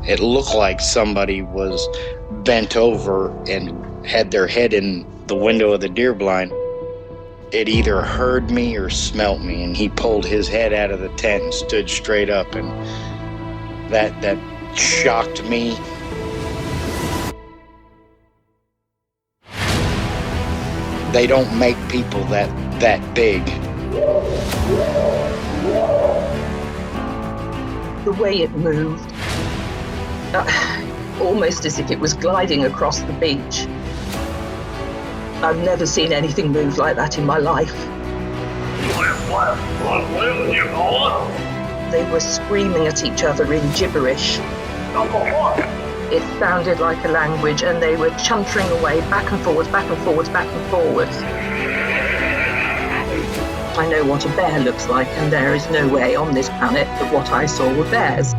It looked like somebody was bent over and had their head in the window of the deer blind. It either heard me or smelt me, and he pulled his head out of the tent and stood straight up, and that shocked me. They don't make people that big. The way it moved, almost as if it was gliding across the beach. I've never seen anything move like that in my life. They were screaming at each other in gibberish. It sounded like a language, and they were chuntering away back and forwards, back and forwards, back and forwards. I know what a bear looks like, and there is no way on this planet that what I saw were bears.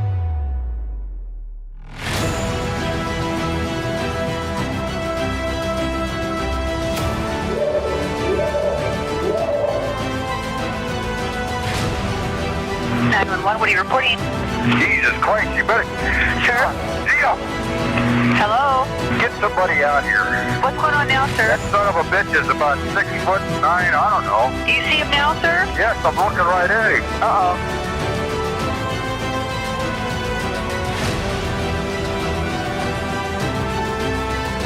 What are you reporting? Jesus Christ, you better... Sir? Zia! Hello? Get somebody out here. What's going on now, sir? That son of a bitch is about 6'9", I don't know. Do you see him now, sir? Yes, I'm looking right at him. Uh-oh.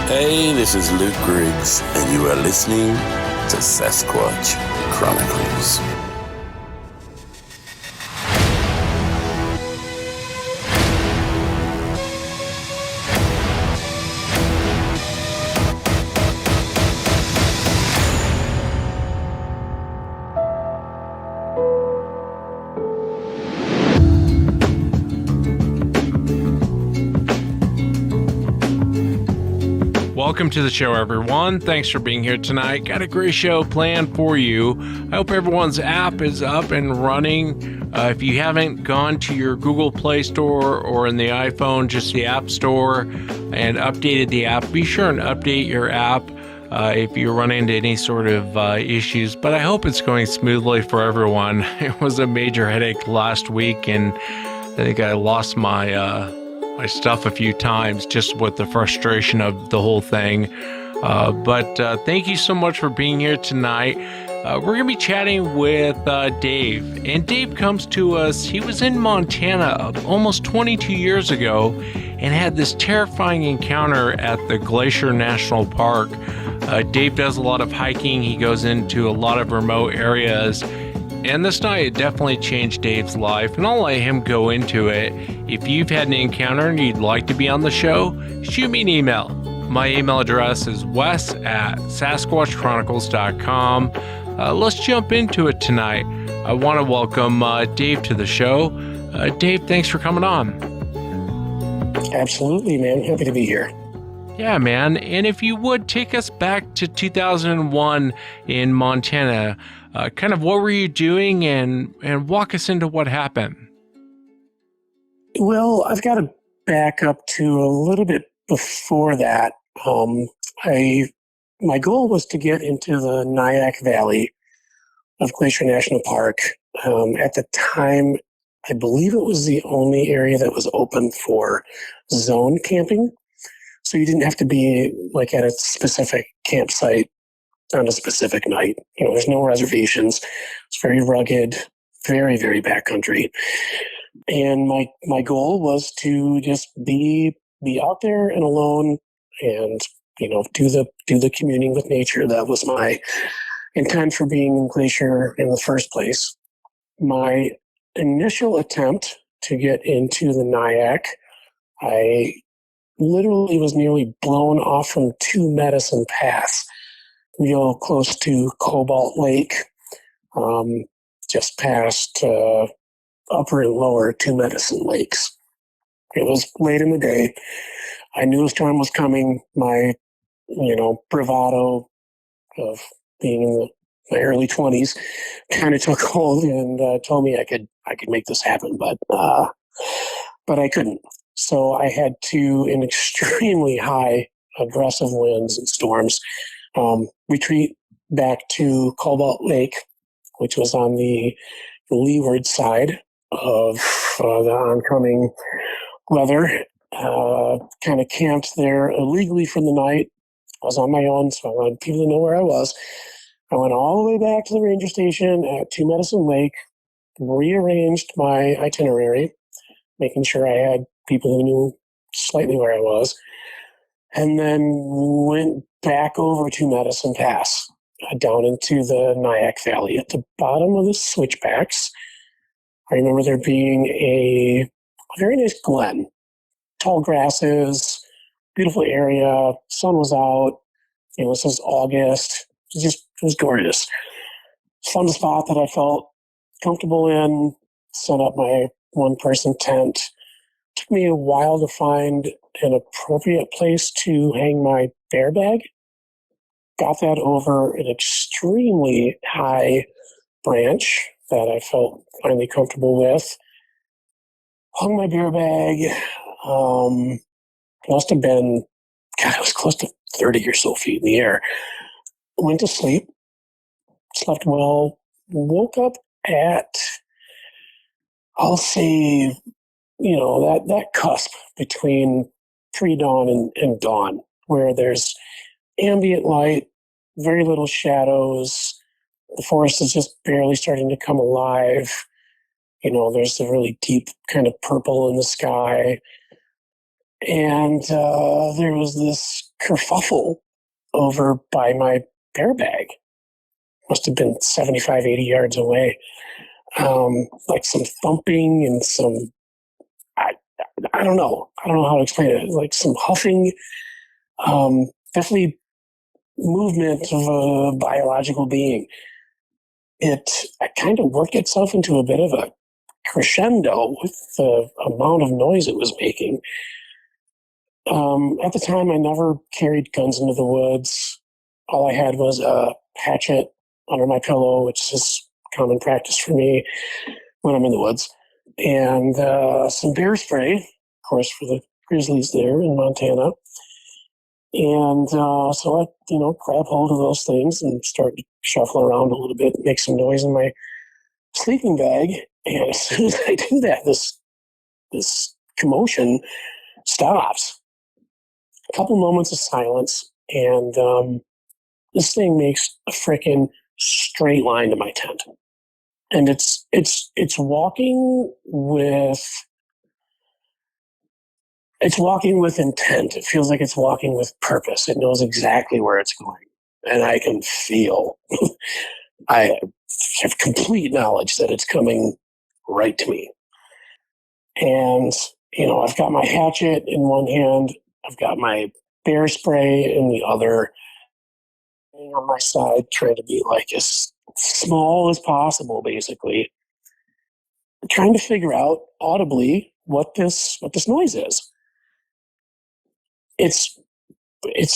Hey, this is Luke Griggs, and you are listening to Sasquatch Chronicles. Welcome to the show, everyone. Thanks for being here tonight. Got a great show planned for you. I hope everyone's app is up and running. If you haven't gone to your Google Play Store or in the iPhone, just the App Store, and updated the app, be sure and update your app if you run into any sort of issues. But I hope it's going smoothly for everyone. It was a major headache last week, and I think I lost my stuff a few times just with the frustration of the whole thing. But thank you so much for being here tonight. We're going to be chatting with Dave. And Dave comes to us. He was in Montana almost 22 years ago and had this terrifying encounter at the Glacier National Park. Dave does a lot of hiking. He goes into a lot of remote areas. And this night, it definitely changed Dave's life, and I'll let him go into it. If you've had an encounter and you'd like to be on the show, shoot me an email. My email address is wes@sasquatchchronicles.com. Let's jump into it tonight. I want to welcome Dave to the show. Dave, thanks for coming on. Absolutely, man. Happy to be here. Yeah, man. And if you would, take us back to 2001 in Montana. Kind of what were you doing, and walk us into what happened. Well, I've got to back up to a little bit before that. My goal was to get into the Nyack Valley of Glacier National Park. At the time, I believe it was the only area that was open for zone camping. So you didn't have to be like at a specific campsite on a specific night. You know, there's no reservations. It's very rugged, very, very backcountry. And my goal was to just be out there and alone and, you know, do the communing with nature. That was my intent for being in Glacier in the first place. My initial attempt to get into the Nyack, I literally was nearly blown off from two medicine paths. Real close to Cobalt Lake, just past upper and lower Two Medicine Lakes. It was late in the day. I knew a storm was coming. My, bravado of being in my early 20s kind of took hold and told me I could make this happen, but I couldn't. So I had to, in extremely high aggressive winds and storms, retreat back to Cobalt Lake, which was on the leeward side of the oncoming weather. kind of camped there illegally for the night. I was on my own, so I wanted people to know where I was. I went all the way back to the ranger station at Two Medicine Lake, rearranged my itinerary, making sure I had people who knew slightly where I was, and then went back over to Medicine Pass, down into the Nyack Valley. At the bottom of the switchbacks, I remember there being a very nice glen, tall grasses, beautiful area, sun was out, this was August, it was gorgeous. Fun spot that I felt comfortable in, set up my one-person tent. Took me a while to find an appropriate place to hang my bear bag. Got that over an extremely high branch that I felt finally comfortable with. Hung my bear bag. Must have been, it was close to 30 or so feet in the air. Went to sleep, slept well, woke up at, I'll say, that cusp between pre-dawn and dawn, where there's ambient light, very little shadows. The forest is just barely starting to come alive. There's a really deep kind of purple in the sky. And there was this kerfuffle over by my bear bag. Must have been 75, 80 yards away. Like some thumping and some, I don't know. I don't know how to explain it. Like some huffing, definitely movement of a biological being. It kind of worked itself into a bit of a crescendo with the amount of noise it was making. At the time, I never carried guns into the woods. All I had was a hatchet under my pillow, which is common practice for me when I'm in the woods, and some bear spray, of course, for the grizzlies there in Montana. And so I, grab hold of those things and start to shuffle around a little bit, make some noise in my sleeping bag. And as soon as I do that, this commotion stops. A couple moments of silence, and this thing makes a frickin' straight line to my tent. And it's walking with intent. It feels like it's walking with purpose. It knows exactly where it's going. And I can feel, I have complete knowledge that it's coming right to me. And, I've got my hatchet in one hand, I've got my bear spray in the other, on my side, trying to be like as small as possible, basically. I'm trying to figure out audibly what this noise is. It's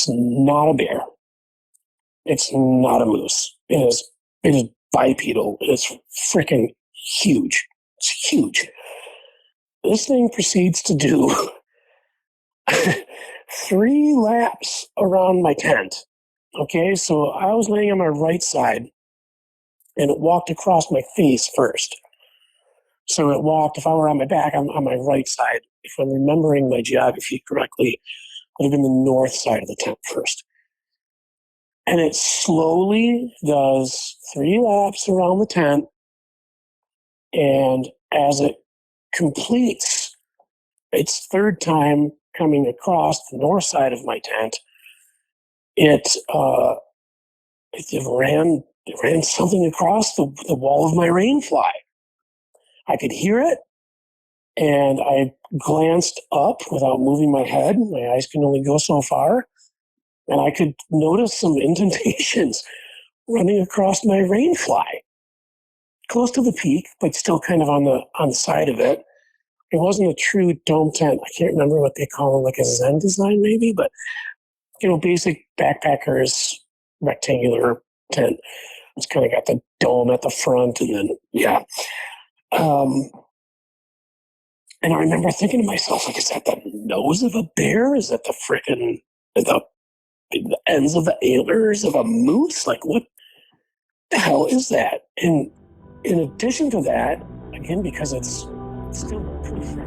not a bear. It's not a moose. It is bipedal. It's freaking huge. It's huge. This thing proceeds to do 3 laps around my tent. Okay, so I was laying on my right side, and it walked across my face first. So it walked, if I were on my back, I'm on my right side. If I'm remembering my geography correctly, it would have been the north side of the tent first. And it slowly does 3 laps around the tent, and as it completes its 3rd time coming across the north side of my tent, it ran something across the wall of my rain fly. I could hear it, and I glanced up without moving my head. My eyes can only go so far, and I could notice some indentations running across my rain fly, close to the peak, but still kind of on the side of it. It wasn't a true dome tent. I can't remember what they call them, like a Zen design maybe, but basic backpackers rectangular tent. It's kind of got the dome at the front, and then and I remember thinking to myself, like, is that the nose of a bear? Is that the frickin' the ends of the antlers of a moose? Like, what the hell is that? And in addition to that, again, because it's still pretty fresh.